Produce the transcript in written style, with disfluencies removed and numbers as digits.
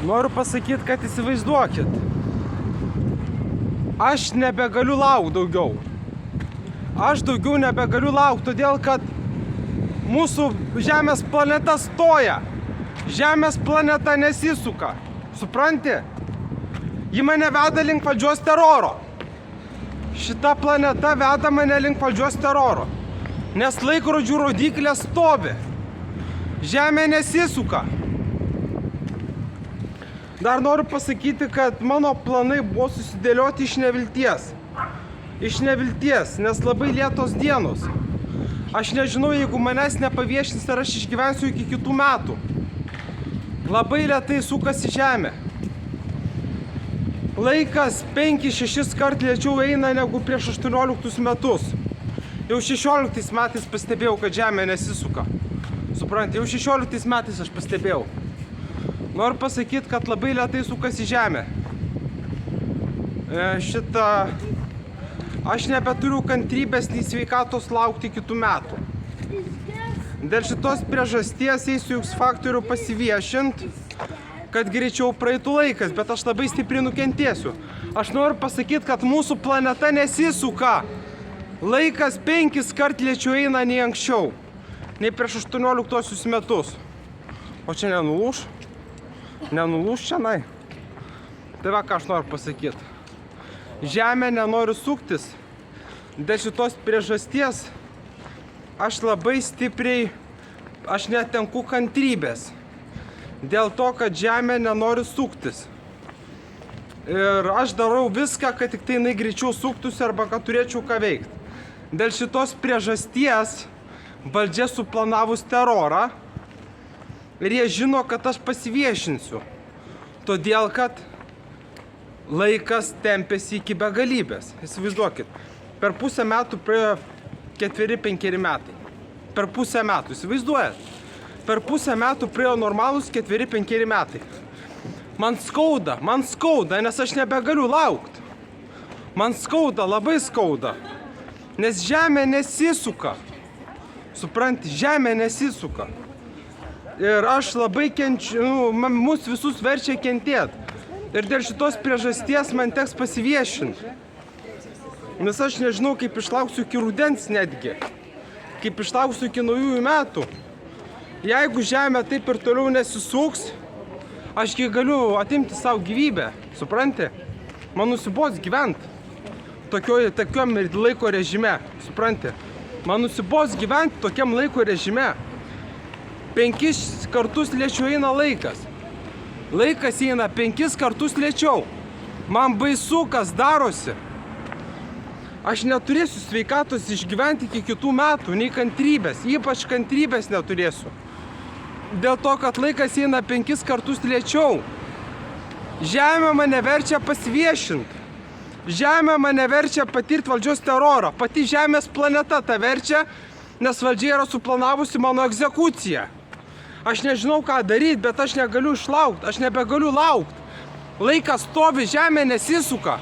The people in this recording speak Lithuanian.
Noriu pasakyti, kad įsivaizduokit. Aš nebegaliu laukti daugiau. Aš daugiau nebegaliu laukti, todėl kad mūsų Žemės planeta stoja. Žemės planeta nesisuka. Supranti? Ji mane veda link valdžios teroro. Šita planeta veda mane link valdžios teroro. Nes laikrodžių rodyklė stovi. Žemė nesisuka. Dar noriu pasakyti, kad mano planai buvo susidėlioti iš nevilties. Iš nevilties, nes labai lietos dienos. Aš nežinau, jeigu manęs nepaviešins, ar aš išgyvensiu iki kitų metų. Labai lėtai sukasi Žemė. Laikas 5-6 kart lėčiau eina negu prieš 18 metus. Jau 16 metais pastebėjau, kad Žemė nesisuka. Suprantate, jau 16 metais aš pastebėjau. Noriu pasakyti, kad labai lėtai sukasi Žemė. Aš nebeturiu kantrybės nei sveikatos laukti kitų metų. Dėl šitos priežasties eisiu X faktorių pasiviešinti, kad greičiau praeitų laikas, bet aš labai stipriai nukentėsiu. Aš noriu pasakyti, kad mūsų planeta nesisuka. Laikas 5 kart lėčiau eina nei anksčiau, nei prieš 18 metus. O čia nenulūš? Nenulūš čianai? Tai va, ką aš noriu pasakyti. Žemė nenori suktis. Dėl šitos priežasties aš labai stipriai, aš netenku kantrybės. Dėl to, kad Žemė nenori suktis. Ir aš darau viską, kad tik tai jinai greičiau suktųsi arba kad turėčiau ką veikti. Dėl šitos priežasties valdžia suplanavus terorą ir jie žino, kad aš pasiviešinsiu. Todėl, kad laikas tempėsi iki begalybės. Įsivaizduokit, per pusę metų praėjo 4-5 metai. Per pusę metų, įsivaizduojat? Per pusę metų praėjo normalus 4-5 metai. Man skauda, nes aš nebegaliu laukti. Man skauda, labai skauda. Nes Žemė nesisuka. Supranti, Žemė nesisuka. Ir aš labai kenčiu, mus visus verčia kentėti. Ir dėl šitos priežasties man teks pasiviešinti. Nes aš nežinau, kaip išlauksiu iki rudens netgi. Kaip išlauksiu iki naujųjų metų. Jeigu Žemė taip ir toliau nesisuks, ašgi galiu atimti savo gyvybę. Supranti? Man nusibos gyventi. Tokiam laiko režime. Supranti? Man nusibos gyventi tokiam laiko režime. 5 kartus lėčiau eina laikas. Laikas eina 5 kartus lėčiau. Man baisu, kas darosi. Aš neturėsiu sveikatos išgyventi iki kitų metų, nei kantrybės. Ypač kantrybės neturėsiu. Dėl to, kad laikas eina 5 kartus lėčiau. Žemė mane verčia pasiviešinti. Žemė mane verčia patirti valdžios terorą. Pati Žemės planeta tą verčia, nes valdžia yra suplanavusi mano egzekuciją. Aš nežinau, ką daryti, bet aš negaliu išlaukti. Aš nebegaliu laukti. Laikas stovi, Žemė nesisuka.